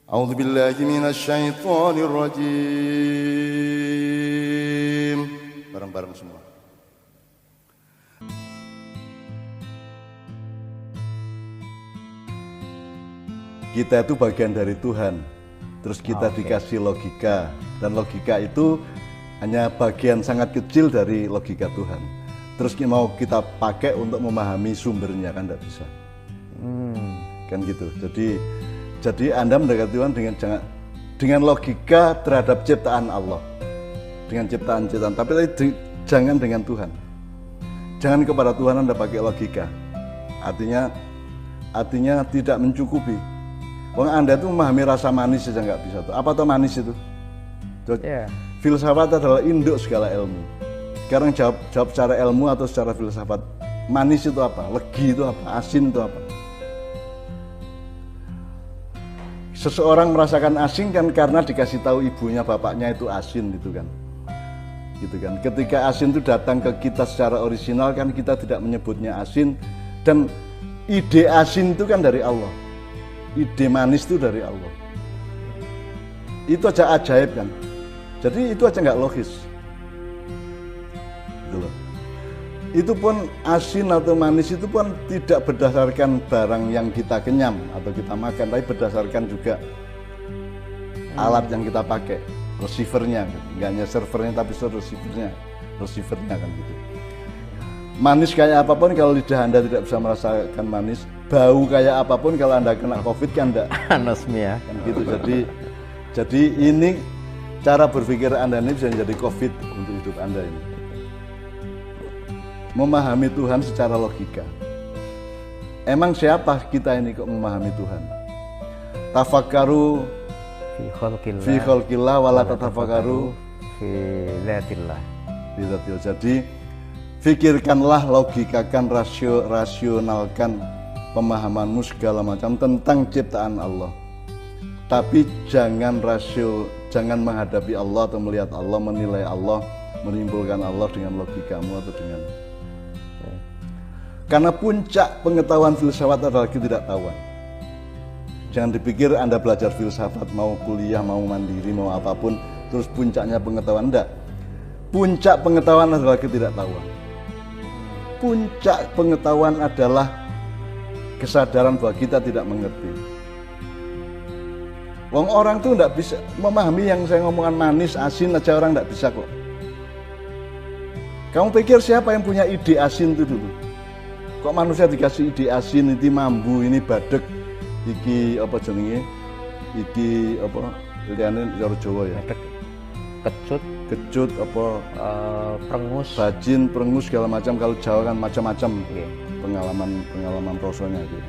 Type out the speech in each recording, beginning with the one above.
A'udzu billahi minasy syaithanir rajim. Bareng-bareng semua. Kita itu bagian dari Tuhan. Terus kita dikasih logika, dan logika itu hanya bagian sangat kecil dari logika Tuhan. Terus mau kita pakai untuk memahami sumbernya, kan tidak bisa. Kan gitu. Jadi Anda mendekati Tuhan dengan logika terhadap ciptaan Allah, dengan ciptaan-ciptaan. Tapi jangan dengan Tuhan. Jangan kepada Tuhan Anda pakai logika. Artinya tidak mencukupi. Wong Anda itu memahami rasa manis saja nggak bisa tuh. Apa tuh manis itu? Filsafat adalah induk segala ilmu. Sekarang jawab secara ilmu atau secara filsafat. Manis itu apa? Legi itu apa? Asin itu apa? Seseorang merasakan asin kan karena dikasih tahu ibunya, bapaknya itu asin gitu kan. Gitu kan. Ketika asin itu datang ke kita secara orisinal kan kita tidak menyebutnya asin, dan ide asin itu kan dari Allah. Ide manis itu dari Allah. Itu aja ajaib kan. Jadi itu aja nggak logis. Gitu loh. Itu pun asin atau manis itu pun tidak berdasarkan barang yang kita kenyam atau kita makan, tapi berdasarkan juga alat yang kita pakai, receivernya, nggak hanya servernya tapi receivernya kan gitu. Manis kayak apapun kalau lidah Anda tidak bisa merasakan manis, bau kayak apapun kalau Anda kena COVID kan enggak anosmia kan gitu. Jadi ini cara berpikir Anda ini bisa menjadi COVID untuk hidup Anda ini. Memahami Tuhan secara logika. Emang siapa kita ini kok memahami Tuhan? Tafakkaru fi khalqillah wa la tatafakkaru fi dzatillah. Jadi pikirkanlah, logikakan, rasionalkan pemahamanmu segala macam tentang ciptaan Allah. Tapi jangan menghadapi Allah atau melihat Allah, menilai Allah, menyimpulkan Allah dengan logikamu atau dengan. Karena puncak pengetahuan filsafat adalah ketidaktahuan. Jangan dipikir Anda belajar filsafat, mau kuliah, mau mandiri, mau apapun, terus puncaknya pengetahuan. Enggak. Puncak pengetahuan adalah ketidaktahuan. Puncak pengetahuan adalah kesadaran bahwa kita tidak mengerti. Wong orang tuh enggak bisa memahami yang saya ngomongkan manis, asin aja orang enggak bisa kok. Kamu pikir siapa yang punya ide asin itu dulu? Kok manusia dikasih ide asin, ini mambu, ini badek, iki apa jenenge? Iki apa? Liyane cara Jawa ya. Kecut apa prengus segala macam. Kalau Jawa kan macam-macam pengalaman rasanya gitu.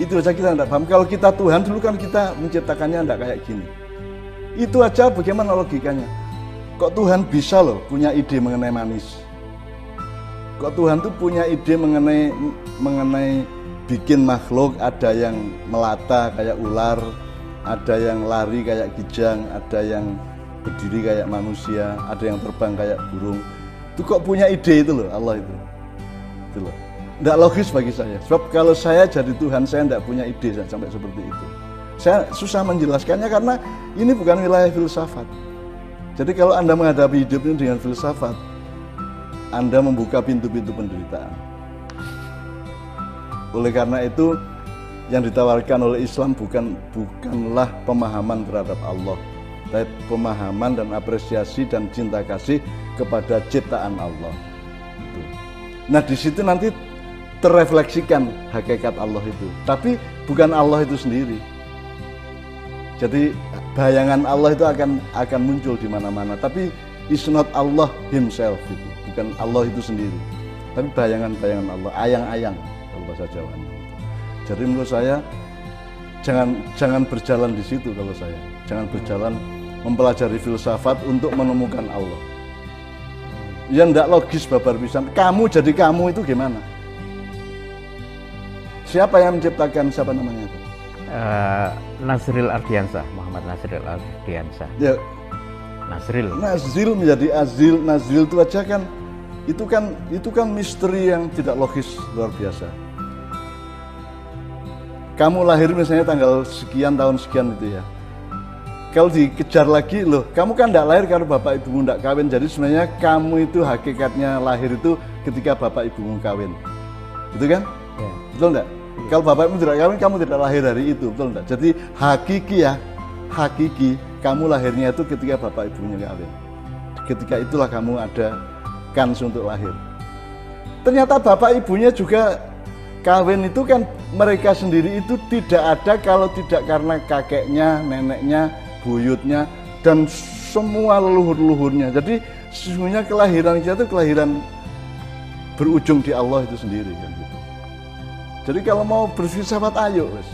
Itu aja kita tidak paham. Kalau kita Tuhan dulu kan kita menciptakannya tidak kayak gini. Itu aja bagaimana logikanya. Kok Tuhan bisa loh punya ide mengenai manis. Kok Tuhan tuh punya ide mengenai bikin makhluk, ada yang melata kayak ular, ada yang lari kayak kijang, ada yang berdiri kayak manusia, ada yang terbang kayak burung. Itu kok punya ide itu loh Allah itu. Itu loh. Nggak logis bagi saya. Sebab kalau saya jadi Tuhan, saya nggak punya ide sampai seperti itu. Saya susah menjelaskannya karena ini bukan wilayah filsafat. Jadi kalau Anda menghadapi hidup ini dengan filsafat, Anda membuka pintu-pintu penderitaan. Oleh karena itu, yang ditawarkan oleh Islam bukanlah pemahaman terhadap Allah, tapi pemahaman dan apresiasi dan cinta kasih kepada ciptaan Allah. Nah di situ nanti terrefleksikan hakikat Allah itu, tapi bukan Allah itu sendiri. Jadi bayangan Allah itu akan muncul di mana-mana, tapi it's not Allah himself itu, bukan Allah itu sendiri, tapi bayangan-bayangan Allah, ayang-ayang kalau bahasa Jawa. Jadi menurut saya jangan berjalan di situ. Kalau saya jangan berjalan mempelajari filsafat untuk menemukan Allah. Yang tidak logis babar pisan. Kamu jadi kamu itu gimana? Siapa yang menciptakan, siapa namanya itu? Nazril Ardiansah, Muhammad Nazril Ardiansah. Ya. Nazril menjadi Azil, Nazril itu aja kan itu kan misteri yang tidak logis luar biasa. kamu lahir misalnya tanggal sekian tahun sekian itu ya. Kalau dikejar lagi, loh kamu kan tidak lahir karena bapak ibumu tidak kawin. Jadi sebenarnya kamu itu hakikatnya lahir itu ketika bapak ibumu kawin. Betul kan? Ya. Betul enggak? Kalau bapak ibu tidak kawin, kamu tidak lahir dari itu. Betul enggak? Jadi hakiki ya, hakiki kamu lahirnya itu ketika bapak ibunya kawin. Ketika itulah kamu ada kans untuk lahir. Ternyata bapak ibunya juga kawin itu kan mereka sendiri itu tidak ada kalau tidak karena kakeknya, neneknya, buyutnya, dan semua leluhur-leluhurnya. Jadi sesungguhnya kelahiran kita itu kelahiran berujung di Allah itu sendiri kan gitu. Jadi kalau mau berfilsafat ayo wes.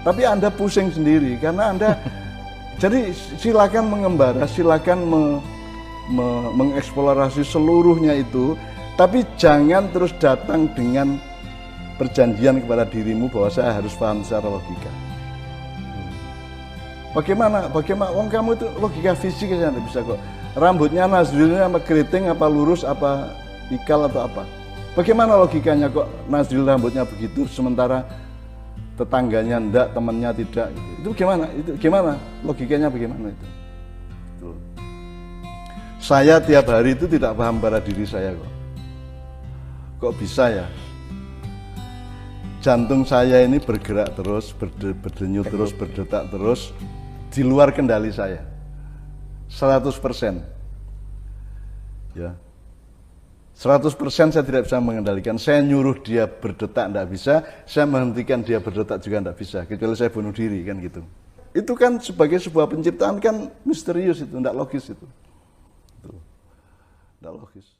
Tapi Anda pusing sendiri karena Anda jadi silakan mengembara, silakan mengeksplorasi seluruhnya itu, tapi jangan terus datang dengan perjanjian kepada dirimu bahwa saya harus paham secara logika. Bagaimana? Wong kamu itu logika fisik saja tidak bisa kok. Rambutnya Nazrilnya apa keriting, apa lurus, apa ikal atau apa? Bagaimana logikanya kok Nazril rambutnya begitu sementara tetangganya enggak, temannya tidak? Itu gimana? Itu gimana? Logikanya bagaimana itu? Saya tiap hari itu tidak paham pada diri saya kok. Kok bisa ya? Jantung saya ini bergerak terus, berdenyut terus, berdetak terus, di luar kendali saya. 100%. Ya. 100% saya tidak bisa mengendalikan. Saya nyuruh dia berdetak tidak bisa, saya menghentikan dia berdetak juga tidak bisa, kecuali saya bunuh diri kan gitu. Itu kan sebagai sebuah penciptaan kan misterius itu, tidak logis itu. Tidak logis.